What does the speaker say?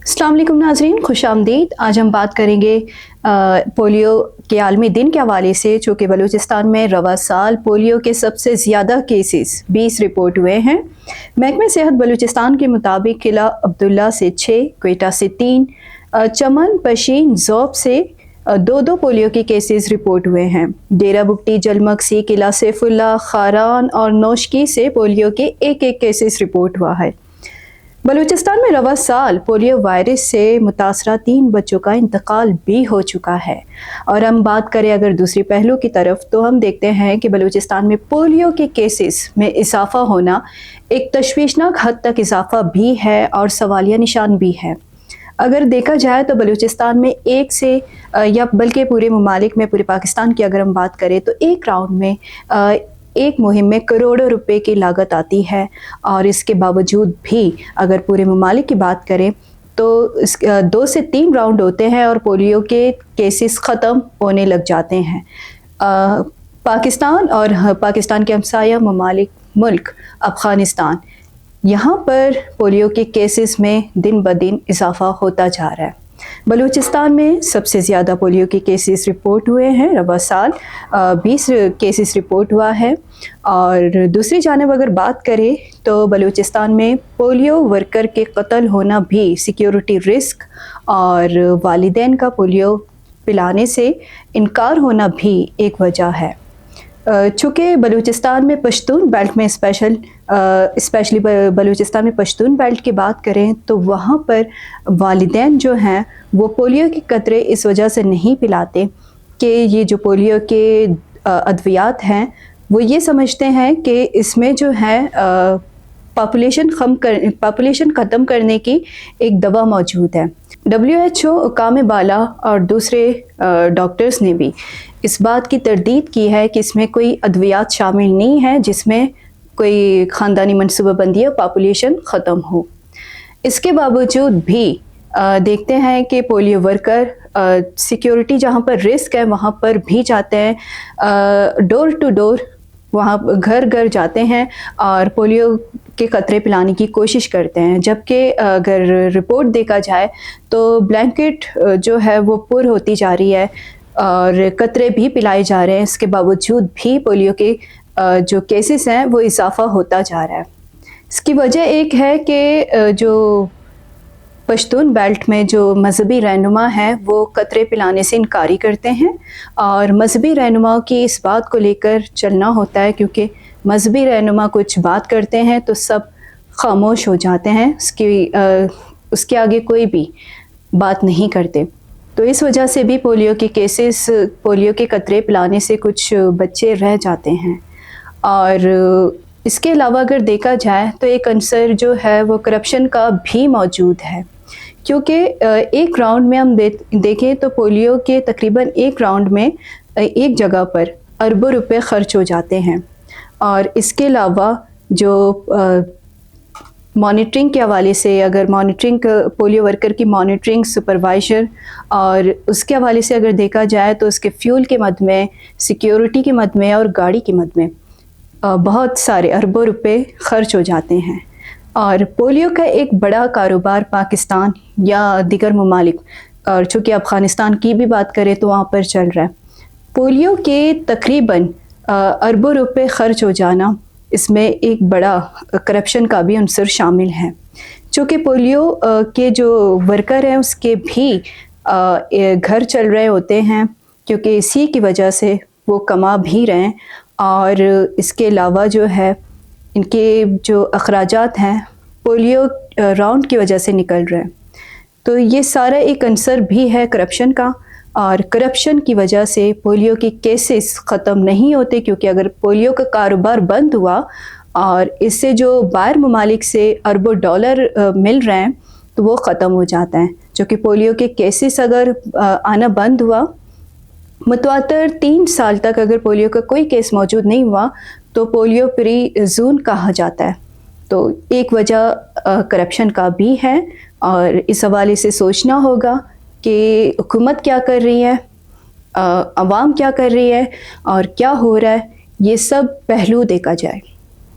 अस्सलाम वालेकुम नाज़रीन, खुश आमदीद। आज हम बात करेंगे पोलियो के आलमी दिन के हवाले से, चूँकि बलूचिस्तान में रवा साल पोलियो के सबसे ज़्यादा केसेस 20 रिपोर्ट हुए हैं। महकमे सेहत बलूचिस्तान के मुताबिक किला अब्दुल्ला से 6, क्वेटा से 3, चमन, पशीन, ज़ौब से 2 पोलियो के केसेस रिपोर्ट हुए हैं। डेरा बुगटी, जलमक्सी, किला सैफुल्ला, खारान और नौशकी से पोलियो के एक केसेस रिपोर्ट हुआ है। बलूचिस्तान में रवा साल पोलियो वायरस से मुतासरा 3 बच्चों का इंतकाल भी हो चुका है। और हम बात करें अगर दूसरी पहलू की तरफ, तो हम देखते हैं कि बलूचिस्तान में पोलियो के केसेस में इजाफा होना एक तशवीशनाक हद तक इजाफा भी है और सवालिया निशान भी है। अगर देखा जाए तो बलूचिस्तान में एक से या बल्कि पूरे ममालिक में, पूरे पाकिस्तान की अगर हम बात करें तो एक राउंड में एक मुहिम में करोड़ों रुपए की लागत आती है। और इसके बावजूद भी अगर पूरे ममालिक की बात करें तो 2 से 3 राउंड होते हैं और पोलियो के केसेस ख़त्म होने लग जाते हैं। पाकिस्तान और पाकिस्तान के हमसाया ममालिक मुल्क अफ़ग़ानिस्तान, यहाँ पर पोलियो के केसेस में दिन ब दिन इजाफा होता जा रहा है। बलूचिस्तान में सबसे ज़्यादा पोलियो के केसेस रिपोर्ट हुए हैं। रवा साल 20 केसेस रिपोर्ट हुआ है। और दूसरी जानिब अगर बात करें तो बलूचिस्तान में पोलियो वर्कर के कत्ल होना भी सिक्योरिटी रिस्क और वालिदैन का पोलियो पिलाने से इनकार होना भी एक वजह है। चूँकि बलूचिस्तान में पश्तून बेल्ट में स्पेशली बलूचिस्तान में पश्तून बेल्ट की बात करें तो वहाँ पर वालिदैन जो हैं वो पोलियो के कतरे इस वजह से नहीं पिलाते कि ये जो पोलियो के अद्वियात हैं वो ये समझते हैं कि इसमें जो है पॉपुलेशन ख़त्म करने की एक दवा मौजूद है। WHO, काम बाला और दूसरे डॉक्टर्स ने भी इस बात की तरदीद की है कि इसमें कोई अद्वियात शामिल नहीं है जिसमें कोई ख़ानदानी मनसूबाबंदी या पॉपुलेशन ख़त्म हो। इसके बावजूद भी देखते हैं कि पोलियो वर्कर सिक्योरिटी जहाँ पर रिस्क है वहाँ पर भी जाते हैं, डोर टू डोर वहाँ घर घर जाते हैं और पोलियो के कतरे पिलाने की कोशिश करते हैं। जबकि अगर रिपोर्ट देखा जाए तो ब्लैंकेट जो है वो पुर होती जा रही है और कतरे भी पिलाए जा रहे हैं। इसके बावजूद भी पोलियो के जो केसेस हैं वो इजाफा होता जा रहा है। इसकी वजह एक है कि जो पश्तून बेल्ट में जो मजहबी रहनुमा हैं वो कतरे पिलाने से इनकारी करते हैं और मजहबी रहनुमाओं की इस बात को लेकर चलना होता है, क्योंकि मजहबी रहनुमा कुछ बात करते हैं तो सब खामोश हो जाते हैं, उसके आगे कोई भी बात नहीं करते। तो इस वजह से भी पोलियो के केसेस, पोलियो के कतरे पिलाने से कुछ बच्चे रह जाते हैं। और इसके अलावा अगर देखा जाए तो एक अंसर जो है वो करप्शन का भी मौजूद है, क्योंकि एक राउंड में हम देखें तो पोलियो के तकरीबन एक राउंड में एक जगह पर अरबों रुपए खर्च हो जाते हैं। और इसके अलावा जो मॉनिटरिंग के हवाले से, अगर मॉनिटरिंग पोलियो वर्कर की मॉनिटरिंग, सुपरवाइजर और उसके हवाले से अगर देखा जाए तो उसके फ्यूल के मद में, सिक्योरिटी के मद में और गाड़ी की मद में बहुत सारे अरबों रुपए खर्च हो जाते हैं। और पोलियो का एक बड़ा कारोबार पाकिस्तान या दीगर ममालिक, और चूँकि अफ़ग़ानिस्तान की भी बात करें तो वहाँ पर चल रहा है। पोलियो के तकरीबन अरबों रुपए खर्च हो जाना, इसमें एक बड़ा करप्शन का भी अंसर शामिल है। चूँकि पोलियो के जो वर्कर हैं उसके भी घर चल रहे होते हैं, क्योंकि इसी की वजह से वो कमा भी रहे हैं और इसके अलावा जो है इनके जो अखराजात हैं पोलियो राउंड की वजह से निकल रहे हैं। तो ये सारा एक अंसर भी है करप्शन का, और करप्शन की वजह से पोलियो के केसेस ख़त्म नहीं होते, क्योंकि अगर पोलियो का कारोबार बंद हुआ और इससे जो बाहर ममालिक से अरबों डॉलर मिल रहे हैं तो वो ख़त्म हो जाता है। जो कि पोलियो के केसेस अगर आना बंद हुआ, मुतवातर 3 साल तक अगर पोलियो का कोई केस मौजूद नहीं हुआ तो पोलियो फ्री जोन कहा जाता है। तो एक वजह करप्शन का भी है और इस हवाले से सोचना होगा कि हुकूमत क्या कर रही है, अवाम क्या कर रही है और क्या हो रहा है, ये सब पहलू देखा जाए।